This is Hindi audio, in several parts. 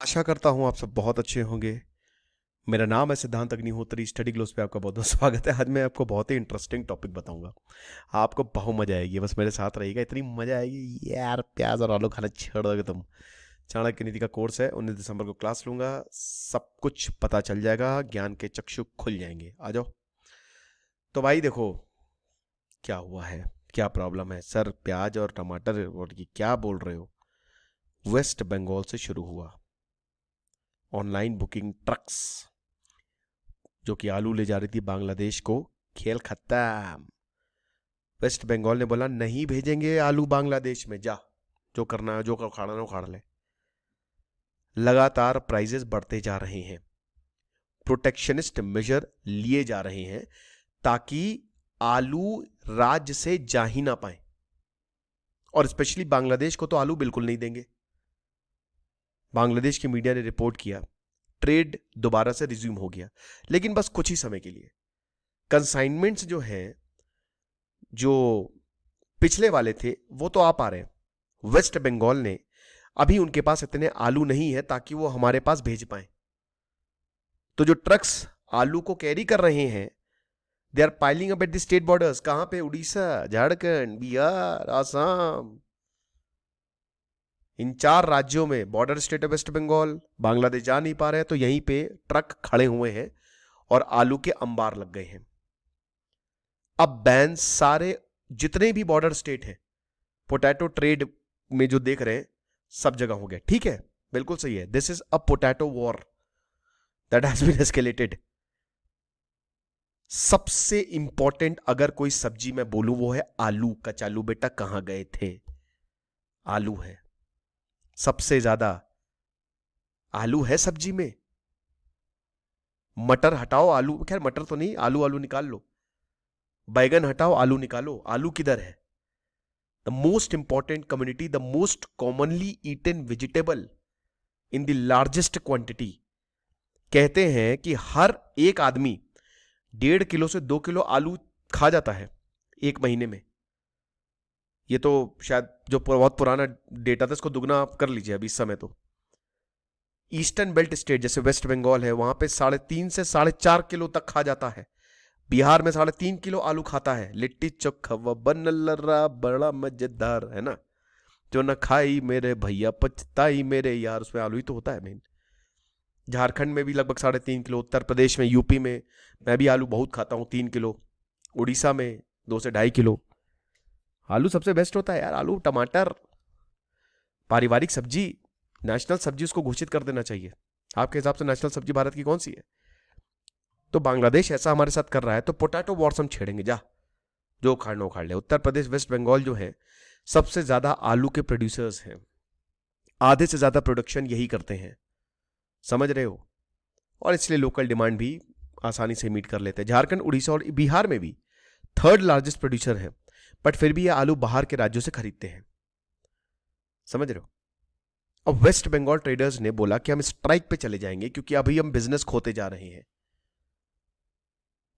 आशा करता हूँ आप सब बहुत अच्छे होंगे। मेरा नाम है सिद्धांत अग्निहोत्री। स्टडी ग्लोस पे आपका बहुत बहुत स्वागत है। आज मैं आपको बहुत ही इंटरेस्टिंग टॉपिक बताऊंगा। आपको बहुत मजा आएगी, बस मेरे साथ रहिएगा। इतनी मजा आएगी यार, प्याज और आलू खाना छोड़ दोगे तुम। चाणक्य नीति का कोर्स है, 19 दिसंबर को क्लास लूंगा। सब कुछ पता चल जाएगा, ज्ञान के चक्षु खुल जाएंगे। आ जाओ। तो भाई देखो, क्या हुआ है, क्या प्रॉब्लम है सर। प्याज और टमाटर और ये क्या बोल रहे हो। वेस्ट बंगाल से शुरू हुआ ऑनलाइन बुकिंग ट्रक्स, जो कि आलू ले जा रही थी बांग्लादेश को। खेल खत्म। वेस्ट बंगाल ने बोला नहीं भेजेंगे आलू बांग्लादेश में, जा जो करना है, जो उखाड़ना है उखाड़ ले। लगातार प्राइजेस बढ़ते जा रहे हैं, प्रोटेक्शनिस्ट मेजर लिए जा रहे हैं ताकि आलू राज्य से जा ही ना पाए। और स्पेशली बांग्लादेश को तो आलू बिल्कुल नहीं देंगे। बांग्लादेश की मीडिया ने रिपोर्ट किया ट्रेड दोबारा से रिज्यूम हो गया, लेकिन बस कुछ ही समय के लिए। कंसाइनमेंट्स जो हैं, जो पिछले वाले थे, वो तो आ पा रहे हैं। वेस्ट बंगाल ने अभी उनके पास इतने आलू नहीं है ताकि वो हमारे पास भेज पाए। तो जो ट्रक्स आलू को कैरी कर रहे हैं, they are piling up at the state borders. कहां पे? उड़ीसा, झारखंड, बिहार, आसाम। इन 4 राज्यों में बॉर्डर स्टेट है वेस्ट बंगाल। बांग्लादेश जा नहीं पा रहे हैं, तो यहीं पे ट्रक खड़े हुए हैं और आलू के अंबार लग गए हैं। अब बैन सारे जितने भी बॉर्डर स्टेट हैं, पोटैटो ट्रेड में जो देख रहे हैं, सब जगह हो गया। ठीक है, बिल्कुल सही है। This is a potato war that has been escalated. सबसे इंपॉर्टेंट अगर कोई सब्जी मैं बोलूं वो है आलू। कचालू बेटा कहां गए थे? आलू है सबसे ज्यादा। आलू है सब्जी में। मटर हटाओ, आलू, खैर मटर तो नहीं, आलू आलू निकाल लो। बैगन हटाओ, आलू निकालो। आलू किधर है? The most important community, the most commonly eaten vegetable in the largest quantity. कहते हैं कि हर एक आदमी 1.5 किलो से 2 किलो आलू खा जाता है एक महीने में। ये तो शायद जो बहुत पुराना डेटा था, इसको दुगना आप कर लीजिए अभी इस समय। तो ईस्टर्न बेल्ट स्टेट जैसे वेस्ट बंगाल है, वहां पे 3.5 से 4.5 किलो तक खा जाता है। बिहार में 3.5 किलो आलू खाता है। लिट्टी चोखा व बनल्लरा बड़ा मजेदार है ना। जो न खाई मेरे भैया पछताई मेरे यार, उसमें आलू ही तो होता है मेन। झारखंड में भी लगभग 3.5 किलो। उत्तर प्रदेश में, यूपी में मैं भी आलू बहुत खाता हूँ, 3 किलो। उड़ीसा में 2 से 2.5 किलो। आलू सबसे बेस्ट होता है यार। आलू टमाटर पारिवारिक सब्जी, नेशनल सब्जी उसको घोषित कर देना चाहिए। आपके हिसाब से नेशनल सब्जी भारत की कौन सी है? तो बांग्लादेश ऐसा हमारे साथ कर रहा है, तो पोटैटो वॉर्स हम छेड़ेंगे। जा जो उखाड़ना उखाड़ ले। उत्तर प्रदेश, वेस्ट बंगाल जो है, सबसे ज्यादा आलू के प्रोड्यूसर्स हैं। आधे से ज्यादा प्रोडक्शन यही करते हैं, समझ रहे हो। और इसलिए लोकल डिमांड भी आसानी से मीट कर लेते हैं। झारखंड, उड़ीसा और बिहार में भी थर्ड लार्जेस्ट प्रोड्यूसर है, बट फिर भी ये आलू बाहर के राज्यों से खरीदते हैं, समझ रहे हो। अब वेस्ट बंगाल ट्रेडर्स ने बोला कि हम स्ट्राइक पे चले जाएंगे क्योंकि अभी हम बिजनेस खोते जा रहे हैं।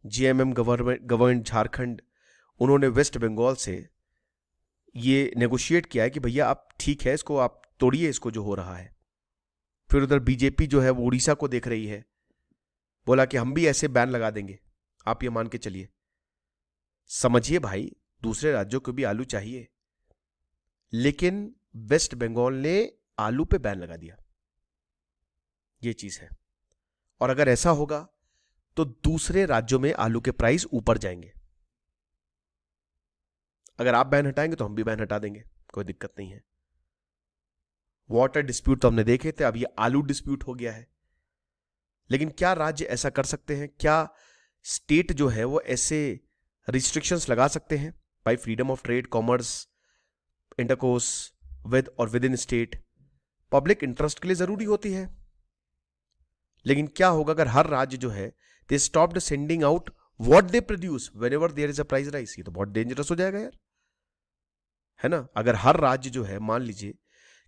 जीएमएम गवर्नमेंट झारखंड, उन्होंने वेस्ट बंगाल से ये नेगोशिएट किया है कि भैया आप ठीक है, इसको आप तोड़िए, इसको जो हो रहा है। फिर उधर बीजेपी जो है वो उड़ीसा को देख रही है, बोला कि हम भी ऐसे बैन लगा देंगे, आप ये मान के चलिए। समझिए भाई, दूसरे राज्यों को भी आलू चाहिए, लेकिन वेस्ट बंगाल ने आलू पे बैन लगा दिया। ये चीज है। और अगर ऐसा होगा तो दूसरे राज्यों में आलू के प्राइस ऊपर जाएंगे। अगर आप बैन हटाएंगे तो हम भी बैन हटा देंगे, कोई दिक्कत नहीं है। वाटर डिस्प्यूट तो हमने देखे थे, अब ये आलू डिस्प्यूट हो गया है। लेकिन क्या राज्य ऐसा कर सकते हैं? क्या स्टेट जो है वो ऐसे रिस्ट्रिक्शंस लगा सकते हैं? By freedom of trade, commerce, intercourse with और within state, public interest के लिए जरूरी होती है। लेकिन क्या होगा अगर हर राज्य जो है they stopped sending out what they produce whenever there is a price rise? ये तो बहुत डेंजरस हो जाएगा यार, है ना। अगर हर राज्य जो है, मान लीजिए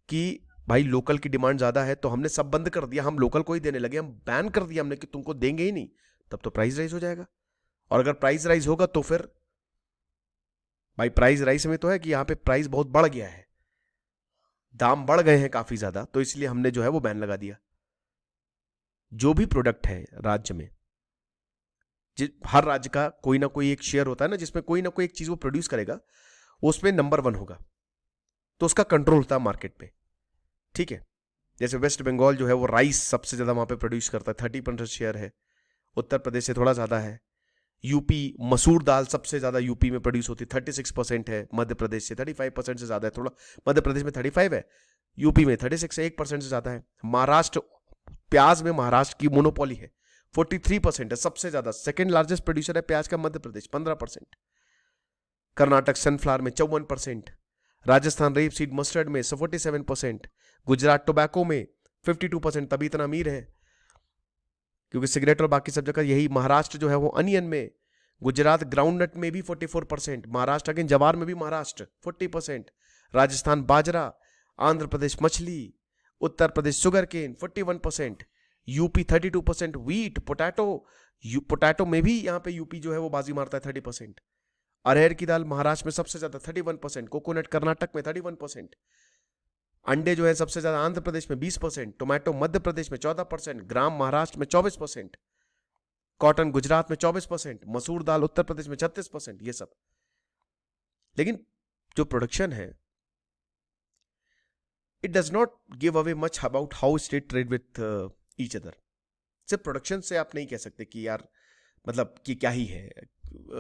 कि भाई लोकल की डिमांड ज्यादा है, तो हमने सब बंद कर दिया, हम लोकल को ही देने लगे, हम बैन कर दिया हमने कि तुमको देंगे ही नहीं, तब तो प्राइस राइज हो जाएगा। और अगर प्राइस राइज होगा तो फिर भाई प्राइस राइज में तो है कि यहां पे प्राइस बहुत बढ़ गया है, दाम बढ़ गए हैं काफी ज्यादा, तो इसलिए हमने जो है वो बैन लगा दिया। जो भी प्रोडक्ट है राज्य में, हर राज्य का कोई ना कोई एक शेयर होता है ना, जिसमें कोई ना कोई एक चीज वो प्रोड्यूस करेगा, उसमें नंबर 1 होगा, तो उसका कंट्रोल होता है मार्केट पे। ठीक है, जैसे वेस्ट बंगाल जो है वो राइस सबसे ज्यादा वहां पे प्रोड्यूस करता है, 30% शेयर है। उत्तर प्रदेश से थोड़ा ज्यादा है। यूपी मसूर दाल सबसे ज्यादा यूपी में प्रोड्यूस होती है, 36% है। मध्य प्रदेश से 35% से ज्यादा है, थोड़ा मध्य प्रदेश में 35 है, यूपी में 36 है, 1% से ज्यादा है। महाराष्ट्र, प्याज में महाराष्ट्र की मोनोपोली है, 43% है, सबसे ज्यादा। सेकेंड लार्जेस्ट प्रोड्यूसर है प्याज का मध्य प्रदेश, 15%। कर्नाटक सनफ्लावर में 54%, राजस्थान रेप सीड मस्टर्ड में 47%, गुजरात टोबैको में 52%, तभी इतना अमीर है क्योंकि सिगरेट और बाकी सब जगह यही। महाराष्ट्र जो है वो अनियन में, गुजरात ग्राउंडनट में भी 44%, महाराष्ट्र अगेन जवार में भी महाराष्ट्र 40%, राजस्थान बाजरा, आंध्र प्रदेश मछली, Uttar Pradesh sugarcane 41%, UP 32%, wheat potato, potato में भी यहाँ पे यूपी जो है वो बाजी मारता है 30%। अरहर की दाल महाराष्ट्र में सबसे ज्यादा 31%, कोकोनट कर्नाटक में 31%, अंडे जो है सबसे ज्यादा आंध्र प्रदेश में 20%, टोमेटो मध्य प्रदेश में 14%, ग्राम महाराष्ट्र में 24%, कॉटन गुजरात में 24%, मसूर दाल उत्तर प्रदेश में 36%, ये सब। लेकिन जो प्रोडक्शन है, it does not give away much about how state trade with each other. सिर्फ प्रोडक्शन से आप नहीं कह सकते कि यार मतलब कि क्या ही है।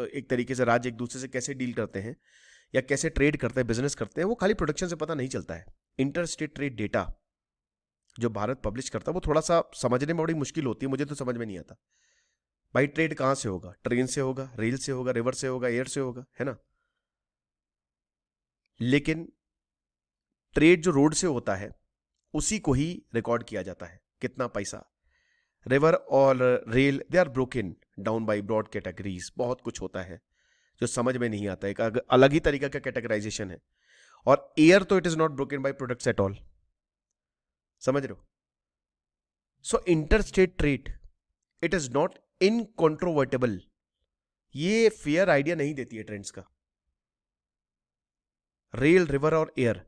एक तरीके से राज्य एक दूसरे से कैसे डील करते हैं या कैसे ट्रेड करते हैं, बिजनेस करते हैं, वो खाली प्रोडक्शन से पता नहीं चलता है। इंटर स्टेट ट्रेड डेटा जो भारत पब्लिश करता है वो थोड़ा सा समझने में बड़ी मुश्किल होती है, मुझे तो समझ में नहीं आता। भाई ट्रेड कहां से होगा? ट्रेन से होगा, रेल से होगा, रिवर से होगा, एयर से होगा, है ना। लेकिन ट्रेड जो रोड से होता है उसी को ही रिकॉर्ड किया जाता है, कितना पैसा। रिवर और rail they are broken down by broad categories, बहुत कुछ होता है जो समझ में नहीं आता, एक अलग ही तरीका का कैटेगराइजेशन है। और एयर तो it is not broken by products at all, समझ रहे हो। So inter state trade it is not incontrovertible. ये फेयर आइडिया नहीं देती है ट्रेंड्स का। रेल, रिवर और एयर,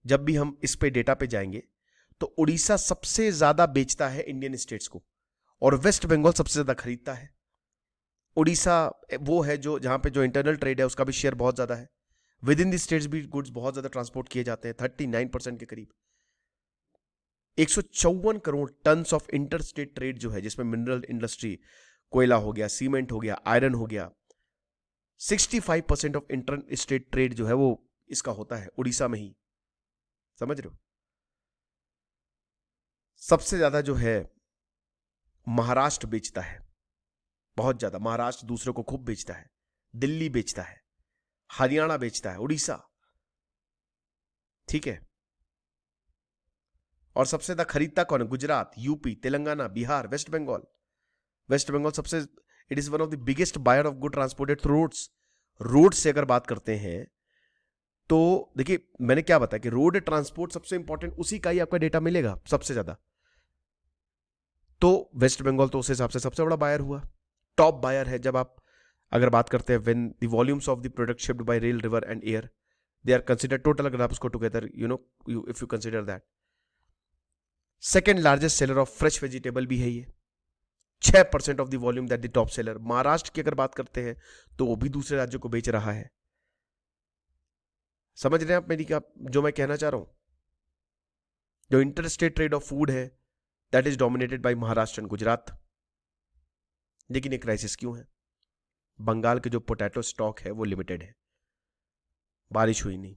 जब भी हम इस पे डेटा पे जाएंगे तो उड़ीसा सबसे ज्यादा बेचता है इंडियन स्टेट्स को, और वेस्ट बंगाल सबसे ज्यादा खरीदता है। उड़ीसा वो है जो जहां पे जो इंटरनल ट्रेड है उसका भी शेयर बहुत ज्यादा है। विद इन द स्टेट्स भी गुड्स बहुत ज्यादा ट्रांसपोर्ट किए जाते हैं, 39% के करीब। 154 crore ton of inter state trade जो है, जिसमें मिनरल इंडस्ट्री, कोयला हो गया, सीमेंट हो गया, आयरन हो गया, 65% ऑफ इंटर स्टेट ट्रेड जो है वो इसका होता है उड़ीसा में ही, समझ रहे हो। सबसे ज्यादा जो है महाराष्ट्र बेचता है, बहुत ज्यादा। महाराष्ट्र दूसरे को खूब बेचता है, दिल्ली बेचता है, हरियाणा बेचता है, उड़ीसा, ठीक है। और सबसे ज्यादा खरीदता कौन है? गुजरात, यूपी, तेलंगाना, बिहार, वेस्ट बंगाल। वेस्ट बंगाल सबसे, it is one of the biggest buyer of good transported through roads. Road से अगर बात करते हैं तो देखिए मैंने क्या बताया कि रोड ट्रांसपोर्ट सबसे इंपॉर्टेंट, उसी का ही आपका डेटा मिलेगा सबसे ज्यादा। तो वेस्ट बंगाल तो उस हिसाब से सबसे बड़ा बायर हुआ, टॉप बायर है। जब आप अगर बात करते हैं when the volumes of the product shipped by rail, river and air, they are considered total, अगर आप उसको together if you consider that. Second largest seller of fresh vegetable भी है ये, 6% of the volume that the top seller. Maharashtra की अगर बात करते हैं तो वो भी दूसरे राज्यों को बेच रहा है। समझ रहे हैं आप मेरी जो मैं कहना चाह रहा हूं। जो inter state trade of food है that is dominated by Maharashtra and Gujarat. लेकिन एक क्राइसिस क्यों है? बंगाल के जो पोटैटो स्टॉक है वो लिमिटेड है, बारिश हुई नहीं,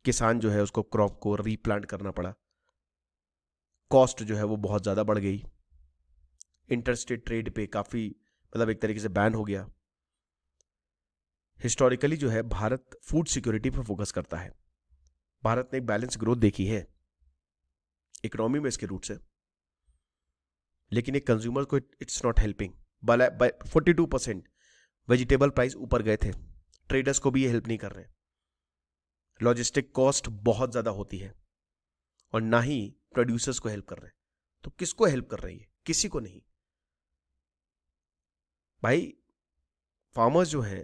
किसान जो है उसको क्रॉप को रीप्लांट करना पड़ा, कॉस्ट जो है वो बहुत ज्यादा बढ़ गई, इंटरस्टेट ट्रेड पे काफी मतलब एक तरीके से बैन हो गया। हिस्टोरिकली जो है भारत फूड सिक्योरिटी पर फोकस करता है। भारत ने एक बैलेंस ग्रोथ देखी है इकोनॉमी में इसके रूट से, लेकिन एक कंज्यूमर को it's not helping. 42% vegetable price ऊपर गए थे, ट्रेडर्स को भी ये हेल्प नहीं कर रहे। लॉजिस्टिक कॉस्ट बहुत ज्यादा होती है और ना ही प्रोड्यूसर्स को हेल्प कर रहे हैं। तो किसको हेल्प कर रही है? किसी को नहीं भाई। फार्मर्स जो है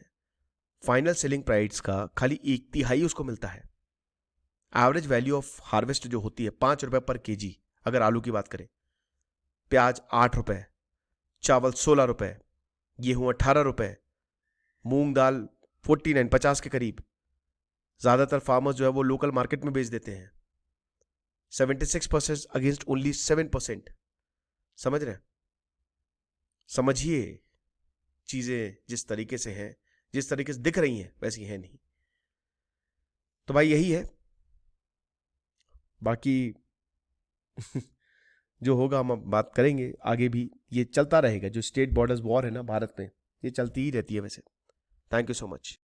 फाइनल सेलिंग प्राइस का खाली 1/3 उसको मिलता है। एवरेज वैल्यू ऑफ हार्वेस्ट जो होती है 5 रुपए पर केजी, अगर आलू की बात करें, प्याज 8 रुपए, चावल 16 रुपए, गेहूं 18 रुपए, मूंग दाल 49-50 के करीब। ज्यादातर फार्मर्स जो है वो लोकल मार्केट में बेच देते हैं। 76% अगेंस्ट ओनली 7%। समझ रहे हैं? समझिए चीजें जिस तरीके से हैं, जिस तरीके से दिख रही हैं वैसी हैं नहीं। तो भाई यही है, बाकी जो होगा हम अब बात करेंगे आगे भी। ये चलता रहेगा, जो स्टेट बॉर्डर्स वॉर है ना भारत में, ये चलती ही रहती है वैसे। Thank you so much.